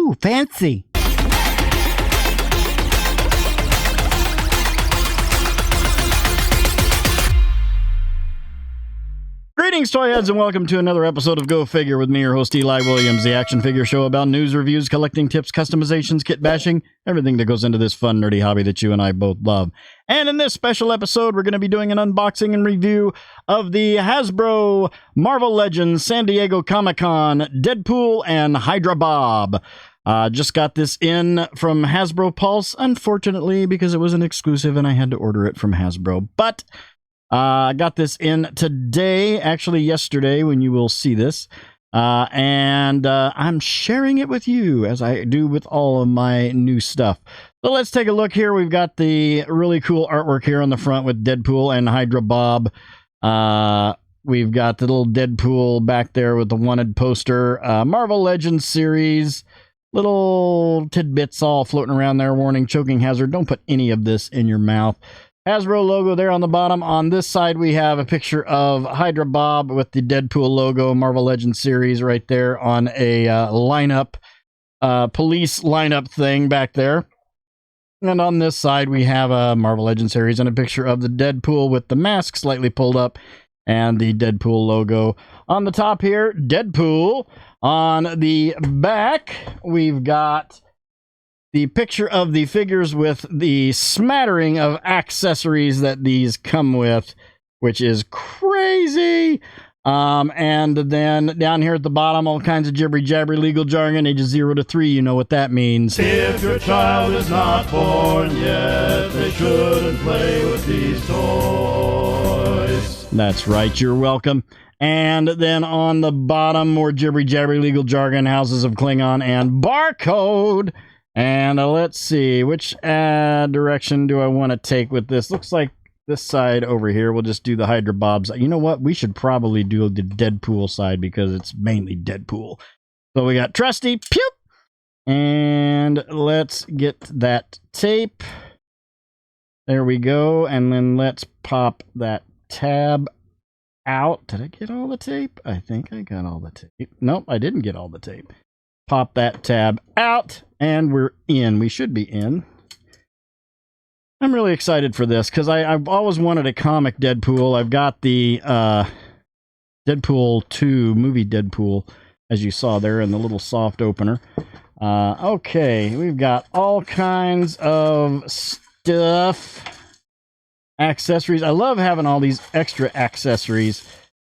Ooh, fancy. Greetings, toy heads, and welcome to another episode of Go Figure with me, your host, Eli Williams, the action figure show about news, reviews, collecting tips, customizations, kit bashing, everything that goes into this fun, nerdy hobby that you and I both love. And in this special episode, we're going to be doing an unboxing and review of the Hasbro Marvel Legends San Diego Comic-Con Deadpool and Hydra Bob. Just got this in from Hasbro Pulse, unfortunately, because it was an exclusive and I had to order it from Hasbro. But I got this in today, actually yesterday, when you will see this. And I'm sharing it with you, as I do with all of my new stuff. So let's take a look here. We've got the really cool artwork here on the front with Deadpool and Hydra Bob. We've got the little Deadpool back there with the wanted poster. Marvel Legends series. Little tidbits all floating around there. Warning, choking hazard. Don't put any of this in your mouth. Hasbro logo there on the bottom. On this side, we have a picture of Hydra Bob with the Deadpool logo, Marvel Legends series right there on a lineup, police lineup thing back there. And on this side, we have a Marvel Legends series and a picture of the Deadpool with the mask slightly pulled up and the Deadpool logo. On the top here, Deadpool. On the back, we've got the picture of the figures with the smattering of accessories that these come with, which is crazy. And then down here at the bottom, all kinds of jibbery-jabbery legal jargon, ages 0 to 3, you know what that means. If your child is not born yet, they shouldn't play with these toys. That's right, you're welcome. And then on the bottom, more jibbery-jabbery legal jargon, Houses of Klingon, and barcode. And let's see, which direction do I want to take with this? Looks like this side over here. We'll just do the Hydra Bobs. You know what? We should probably do the Deadpool side because it's mainly Deadpool. So we got Trusty. Pew! And let's get that tape. There we go. And then let's pop that tab out. Did I get all the tape? I think I got all the tape. Nope, I didn't get all the tape. Pop that tab out, and we're in. We should be in. I'm really excited for this, because I've always wanted a comic Deadpool. I've got the Deadpool 2, movie Deadpool, as you saw there in the little soft opener. Okay, we've got all kinds of stuff. Accessories. I love having all these extra accessories,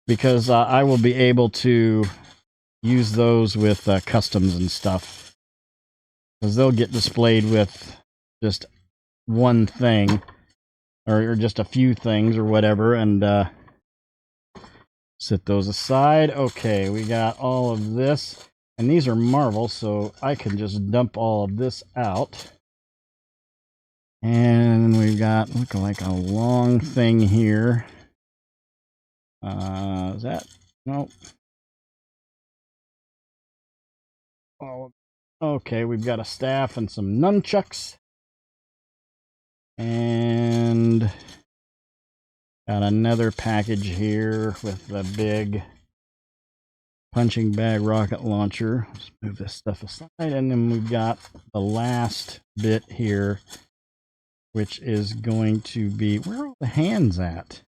because I will be able to use those with customs and stuff, because they'll get displayed with just one thing or just a few things or whatever, and set those aside. Okay, we got all of this, and these are Marvel, so I can just dump all of this out. And we've got, look like a long thing here. Is that, nope. Oh, okay, we've got a staff and some nunchucks. And got another package here with the big punching bag rocket launcher. Let's move this stuff aside. And then we've got the last bit here, which is going to be, where are all the hands at?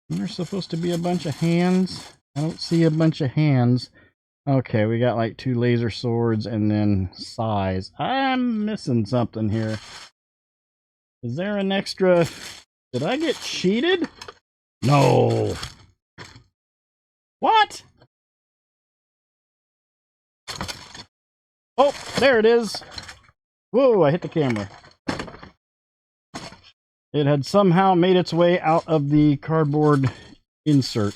There's supposed to be a bunch of hands. I don't see a bunch of hands. Okay, we got like 2 laser swords and then size. I'm missing something here. Is there an extra? Did I get cheated? No. What? Oh, there it is. Whoa, I hit the camera. It had somehow made its way out of the cardboard insert.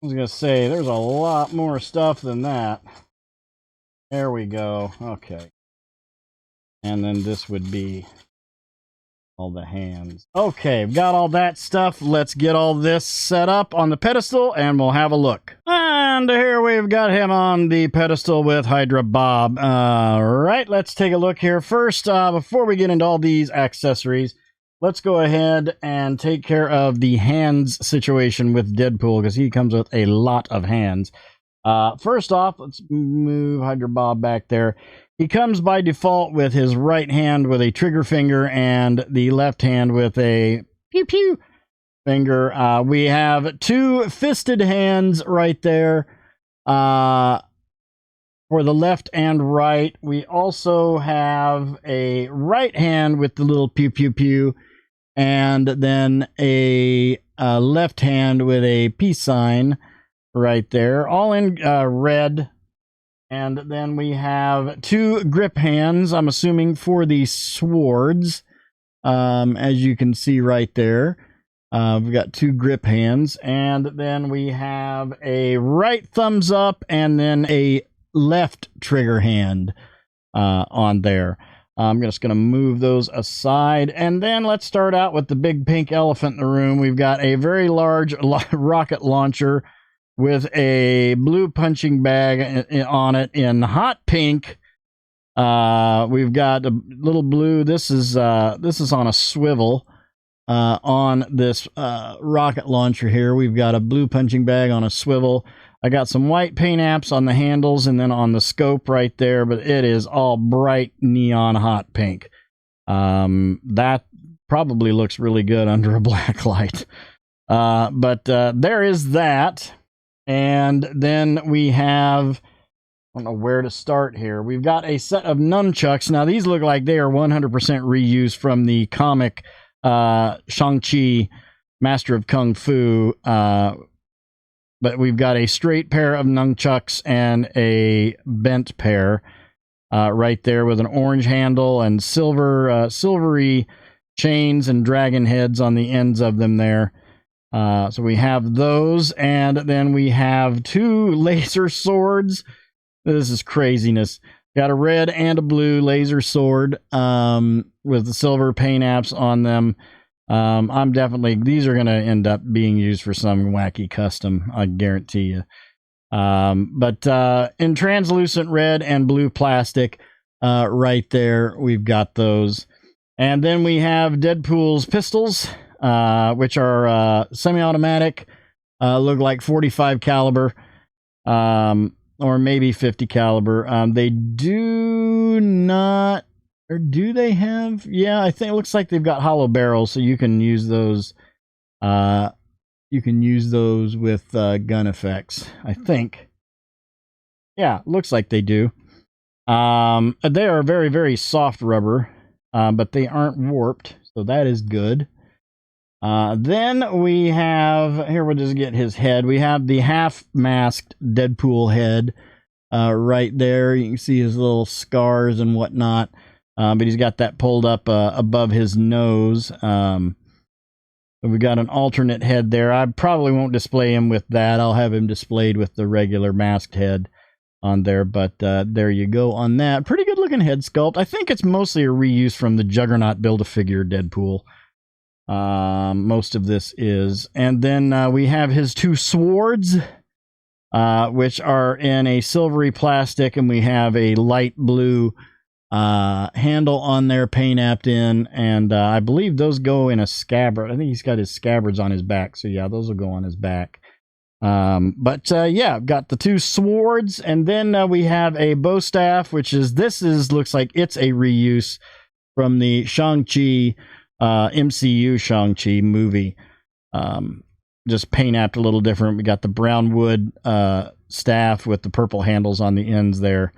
I was going to say, there's a lot more stuff than that. There we go. Okay. And then this would be all the hands. Okay, we've got all that stuff. Let's get all this set up on the pedestal and we'll have a look. And here we've got him on the pedestal with Hydra Bob. All right, let's take a look here. First, before we get into all these accessories, let's go ahead and take care of the hands situation with Deadpool, because he comes with a lot of hands. First off, let's move Hydra Bob back there. He comes by default with his right hand with a trigger finger and the left hand with a pew pew finger. We have two fisted hands right there for the left and right. We also have a right hand with the little pew pew pew, and then a left hand with a peace sign right there, all in red. And then we have two grip hands, I'm assuming for the swords, as you can see right there. We've got two grip hands, and then we have a right thumbs up and then a left trigger hand on there. I'm just going to move those aside, and then let's start out with the big pink elephant in the room. We've got a very large rocket launcher with a blue punching bag on it in hot pink. We've got a little blue. This is on a swivel on this rocket launcher here. We've got a blue punching bag on a swivel. I got some white paint apps on the handles and then on the scope right there, but it is all bright neon hot pink. That probably looks really good under a black light. But there is that. And then we have, I don't know where to start here. We've got a set of nunchucks. Now, these look like they are 100% reused from the comic Shang-Chi, Master of Kung Fu. But we've got a straight pair of nunchucks and a bent pair right there with an orange handle and silvery chains and dragon heads on the ends of them there. So we have those, and then we have two laser swords. This is craziness. Got a red and a blue laser sword with the silver paint apps on them. These are going to end up being used for some wacky custom, I guarantee you. But in translucent red and blue plastic right there, we've got those. And then we have Deadpool's pistols, which are semi-automatic, look like 45 caliber, or maybe 50 caliber. They do not, or do they have? Yeah, I think it looks like they've got hollow barrels, so you can use those. You can use those with gun effects, I think. Yeah, looks like they do. They are very, very soft rubber, but they aren't warped, so that is good. Then we have, here we'll just get his head. We have the half-masked Deadpool head right there. You can see his little scars and whatnot, but he's got that pulled up above his nose. So we got an alternate head there. I probably won't display him with that. I'll have him displayed with the regular masked head on there, but there you go on that. Pretty good looking head sculpt. I think it's mostly a reuse from the Juggernaut Build-A-Figure Deadpool. Most of this is. And then we have his two swords, which are in a silvery plastic, and we have a light blue handle on there, paint apped in, and I believe those go in a scabbard. I think he's got his scabbards on his back, so yeah, those will go on his back. Yeah, got the two swords, and then we have a bow staff, which is, looks like it's a reuse from the Shang-Chi MCU Shang-Chi movie. Just paint apped a little different. We got the brown wood staff with the purple handles on the ends there.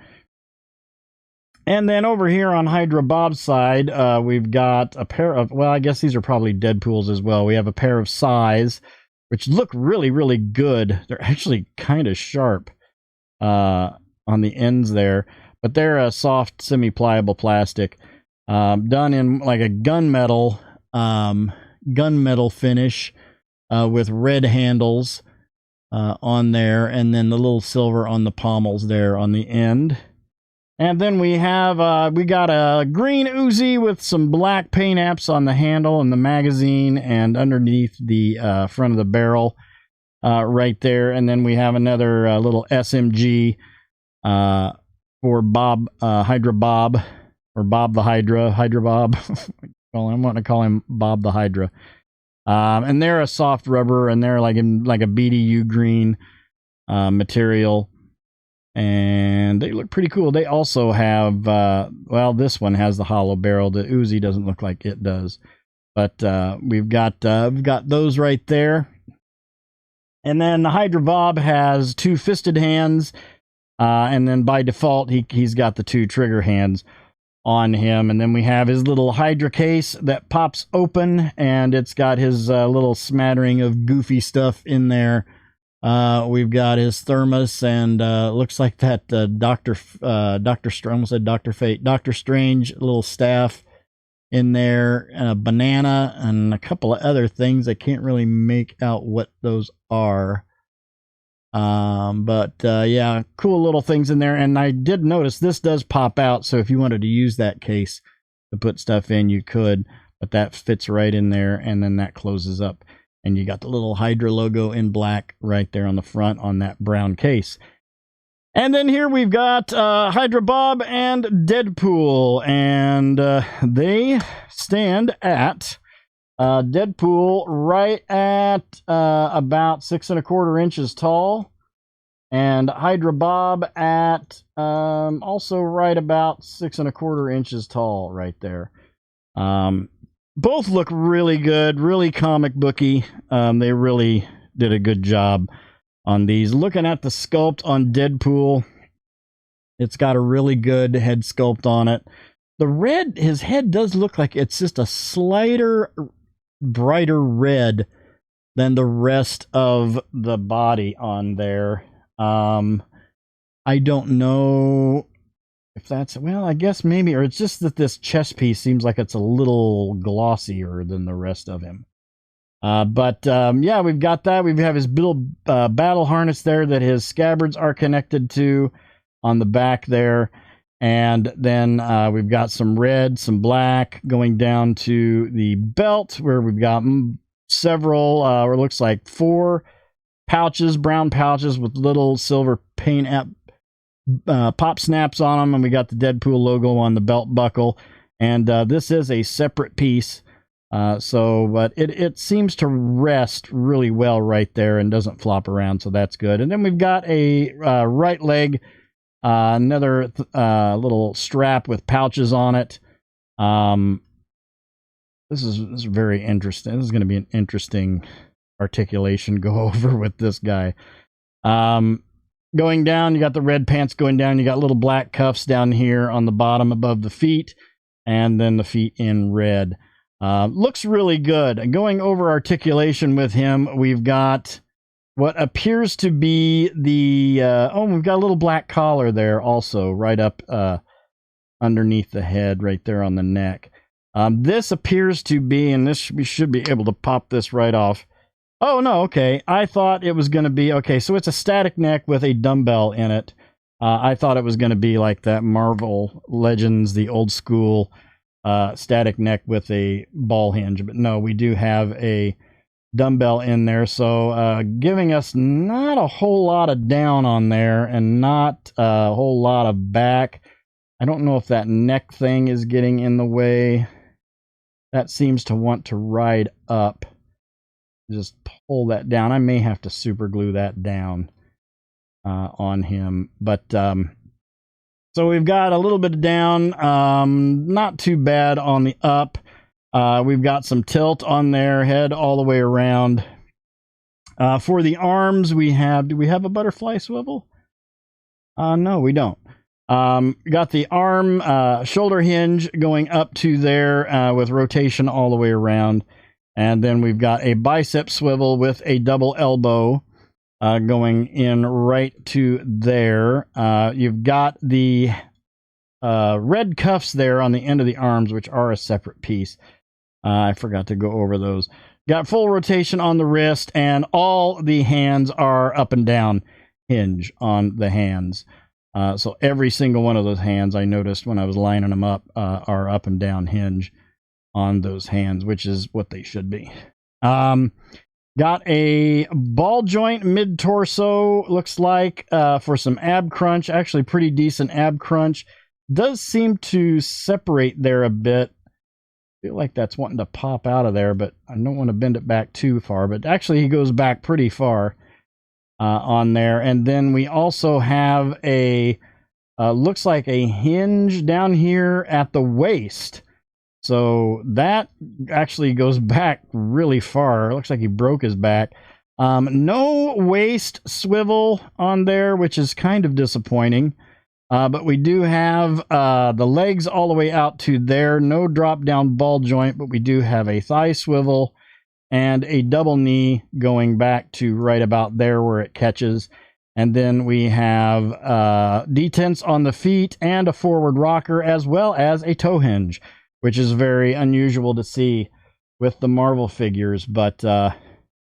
And then over here on Hydra Bob's side, we've got a pair of, well, I guess these are probably Deadpool's as well. We have a pair of Sais, which look really, really good. They're actually kind of sharp on the ends there, but they're a soft, semi-pliable plastic. Done in like a gunmetal finish with red handles on there, and then the little silver on the pommels there on the end. And then we have we got a green Uzi with some black paint apps on the handle and the magazine and underneath the front of the barrel right there. And then we have another little SMG for Bob, Hydra Bob. Or Bob the Hydra, Hydra Bob. I'm going to call him Bob the Hydra. And they're a soft rubber, and they're like in like a BDU green material. And they look pretty cool. They also have, well, this one has the hollow barrel. The Uzi doesn't look like it does. But we've got those right there. And then the Hydra Bob has 2 fisted hands. And then by default, he's got the 2 trigger hands on him. And then we have his little Hydra case that pops open, and it's got his little smattering of goofy stuff in there. We've got his thermos, and looks like that Doctor Strange little staff in there, and a banana, and a couple of other things. I can't really make out what those are. Yeah, cool little things in there. And I did notice this does pop out, so if you wanted to use that case to put stuff in, you could, but that fits right in there, and then that closes up, and you got the little Hydra logo in black right there on the front on that brown case. And then here we've got Hydra Bob and Deadpool, and they stand at Deadpool right at about 6 1/4 inches tall, and Hydra Bob at also right about 6 1/4 inches tall right there. Both look really good, really comic booky. They really did a good job on these. Looking at the sculpt on Deadpool, it's got a really good head sculpt on it. The red, his head does look like it's just a slighter brighter red than the rest of the body on there. I don't know if that's, well, I guess maybe, or it's just that this chest piece seems like it's a little glossier than the rest of him. Yeah, we've got that. We have his little battle harness there that his scabbards are connected to on the back there. And then we've got some red, some black going down to the belt, where we've got several, or it looks like 4 pouches, brown pouches with little silver paint pop snaps on them. And we got the Deadpool logo on the belt buckle. And this is a separate piece. But it seems to rest really well right there and doesn't flop around. So that's good. And then we've got a right leg. Another little strap with pouches on it. This is very interesting. This is going to be an interesting articulation go over with this guy. Going down, you got the red pants going down. You got little black cuffs down here on the bottom above the feet, and then the feet in red. Looks really good. And going over articulation with him, we've got what appears to be the we've got a little black collar there also, right up underneath the head, right there on the neck. This appears to be, and this we should be able to pop this right off. Oh no, okay. I thought it was going to be, okay, so it's a static neck with a dumbbell in it. I thought it was going to be like that Marvel Legends, the old school static neck with a ball hinge, but no, we do have a dumbbell in there, so giving us not a whole lot of down on there and not a whole lot of back. I don't know if that neck thing is getting in the way. That seems to want to ride up. Just pull that down. I may have to super glue that down on him, but so we've got a little bit of down, not too bad on the up. We've got some tilt on there, head all the way around. For the arms, we have, do we have a butterfly swivel? No, we don't. Got the arm, shoulder hinge going up to there with rotation all the way around. And then we've got a bicep swivel with a double elbow going in right to there. You've got the red cuffs there on the end of the arms, which are a separate piece. I forgot to go over those. Got full rotation on the wrist, and all the hands are up and down hinge on the hands. So every single one of those hands, I noticed when I was lining them up, are up and down hinge on those hands, which is what they should be. Got a ball joint mid-torso, looks like, for some ab crunch. Actually, pretty decent ab crunch. Does seem to separate there a bit. I feel like that's wanting to pop out of there, but I don't want to bend it back too far. But actually, he goes back pretty far. on there. And then we also have a, looks like a hinge down here at the waist. So that actually goes back really far. It looks like he broke his back. No waist swivel on there, which is kind of disappointing. But we do have the legs all the way out to there. No drop down ball joint, but we do have a thigh swivel and a double knee going back to right about there where it catches. And then we have detents on the feet and a forward rocker, as well as a toe hinge, which is very unusual to see with the Marvel figures, but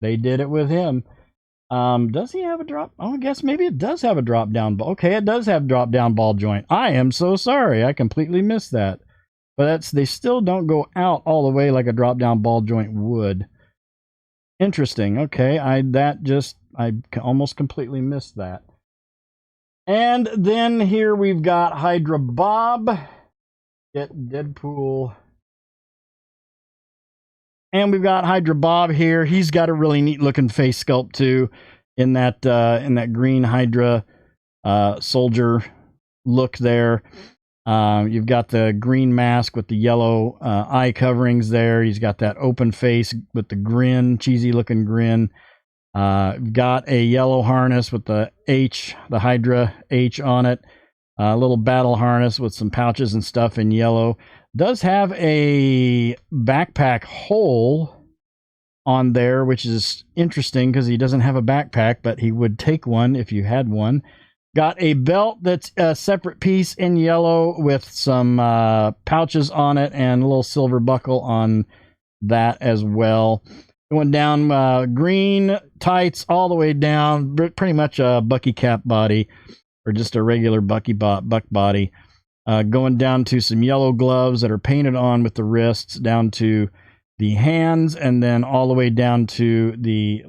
they did it with him. Does he have a drop? Oh, I guess maybe it does have a drop down ball. Okay, it does have drop down ball joint. I am so sorry. I completely missed that. But they still don't go out all the way like a drop down ball joint would. Interesting. Okay, I almost completely missed that. And then here we've got Hydra Bob. Get Deadpool. And we've got Hydra Bob here. He's got a really neat looking face sculpt too, in that green Hydra soldier look there. You've got the green mask with the yellow eye coverings there. He's got that open face with the grin, cheesy looking grin. Got a yellow harness with the H, the Hydra H on it. A little battle harness with some pouches and stuff in yellow. Does have a backpack hole on there, which is interesting because he doesn't have a backpack, but he would take one if you had one. Got a belt that's a separate piece in yellow with some pouches on it and a little silver buckle on that as well. Going down green tights all the way down, pretty much a Bucky cap body or just a regular buck body. Going down to some yellow gloves that are painted on with the wrists, down to the hands, and then all the way down to the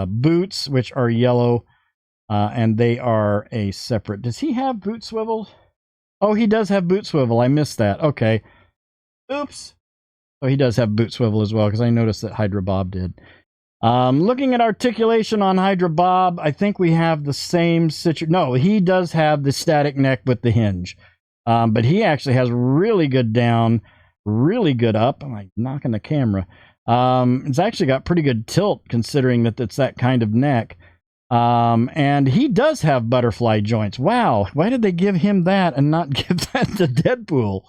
boots, which are yellow, and they are a separate. Does he have boot swivel? Oh, he does have boot swivel. I missed that. Okay. Oops. Oh, he does have boot swivel as well, because I noticed that Hydra Bob did. Looking at articulation on Hydra Bob, I think we have the same situation. No, he does have the static neck with the hinge. But he actually has really good down, really good up. I'm like knocking the camera. It's actually got pretty good tilt considering that it's that kind of neck. And he does have butterfly joints. Wow. Why did they give him that and not give that to Deadpool?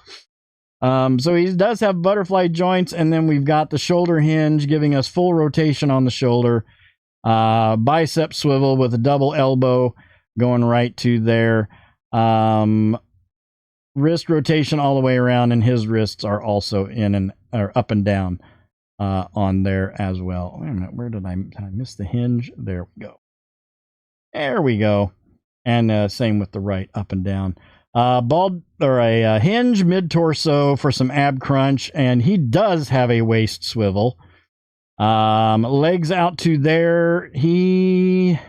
So he does have butterfly joints, and then we've got the shoulder hinge giving us full rotation on the shoulder. Bicep swivel with a double elbow going right to there. Wrist rotation all the way around, and his wrists are also in and or up and down on there as well. Wait a minute, where did I miss the hinge? There we go. There we go. And same with the right, up and down. A hinge mid torso for some ab crunch, and he does have a waist swivel. Legs out to there. He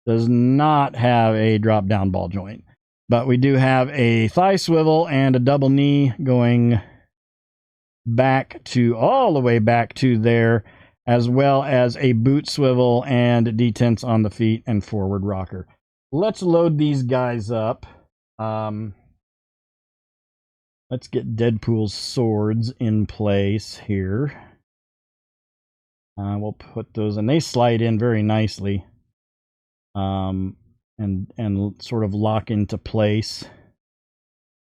does not have a drop down ball joint. But we do have a thigh swivel and a double knee going back to all the way back to there, as well as a boot swivel and detents on the feet and forward rocker. Let's load these guys up. Let's get Deadpool's swords in place here. We'll put those, and they slide in very nicely. And sort of lock into place.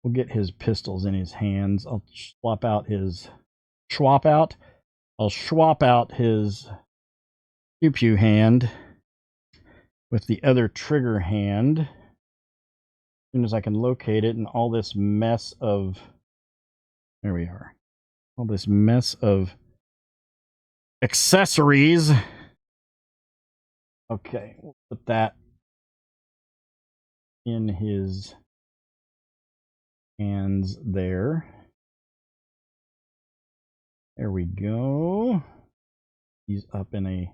We'll get his pistols in his hands. I'll swap out his pew-pew hand with the other trigger hand. As soon as I can locate it, and all this mess of... There we are. All this mess of accessories. Okay, we'll put that in his hands there. There we go. He's up in a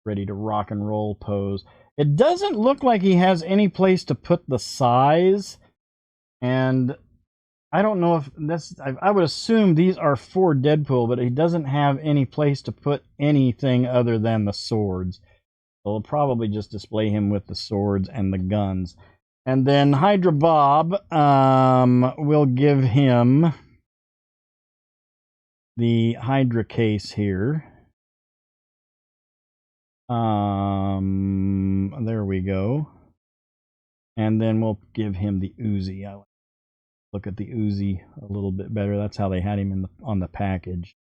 ready to rock and roll pose. It doesn't look like he has any place to put the size, and I don't know if that's, I would assume these are for Deadpool, but he doesn't have any place to put anything other than the swords. So we'll probably just display him with the swords and the guns. And then Hydra Bob, we'll give him the Hydra case here. There we go. And then we'll give him the Uzi. I look at the Uzi a little bit better. That's how they had him in on the package.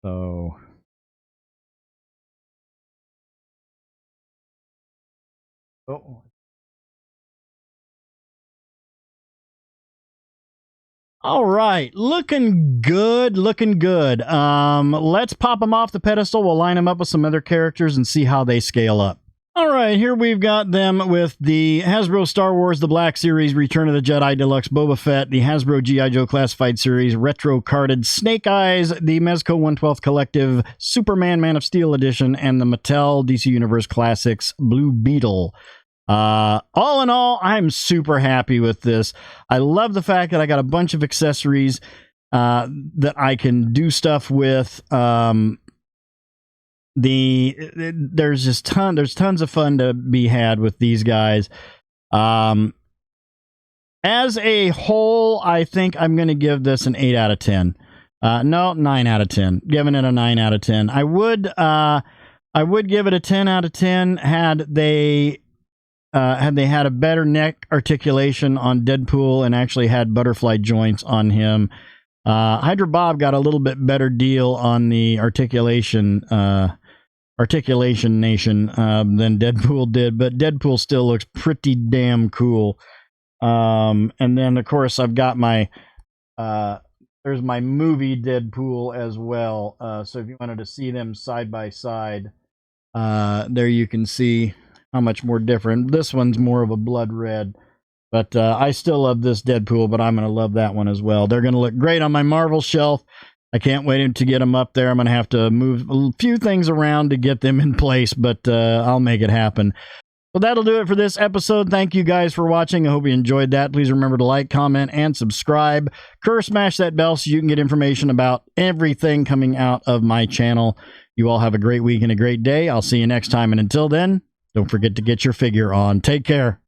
So oh. All right, looking good, looking good. Let's pop them off the pedestal. We'll line them up with some other characters and see how they scale up. All right, here we've got them with the Hasbro Star Wars The Black Series, Return of the Jedi Deluxe Boba Fett, the Hasbro G.I. Joe Classified Series, Retro Carded Snake Eyes, the Mezco 1/12 Collective, Superman Man of Steel Edition, and the Mattel DC Universe Classics Blue Beetle. All in all, I'm super happy with this. I love the fact that I got a bunch of accessories that I can do stuff with. There's tons of fun to be had with these guys. As a whole, I think I'm going to give this an 8 out of 10. No, 9 out of 10. Giving it a 9 out of 10. I would give it a 10 out of 10 had they had a better neck articulation on Deadpool and actually had butterfly joints on him. Hydra Bob got a little bit better deal on the articulation nation than Deadpool did, but Deadpool still looks pretty damn cool. And then of course I've got my there's my movie Deadpool as well. So if you wanted to see them side by side, there you can see how much more different. This one's more of a blood red, but I still love this Deadpool, but I'm going to love that one as well. They're going to look great on my Marvel shelf. I can't wait to get them up there. I'm going to have to move a few things around to get them in place, but I'll make it happen. Well, that'll do it for this episode. Thank you guys for watching. I hope you enjoyed that. Please remember to like, comment, and subscribe. Smash that bell so you can get information about everything coming out of my channel. You all have a great week and a great day. I'll see you next time, and until then, don't forget to get your figure on. Take care.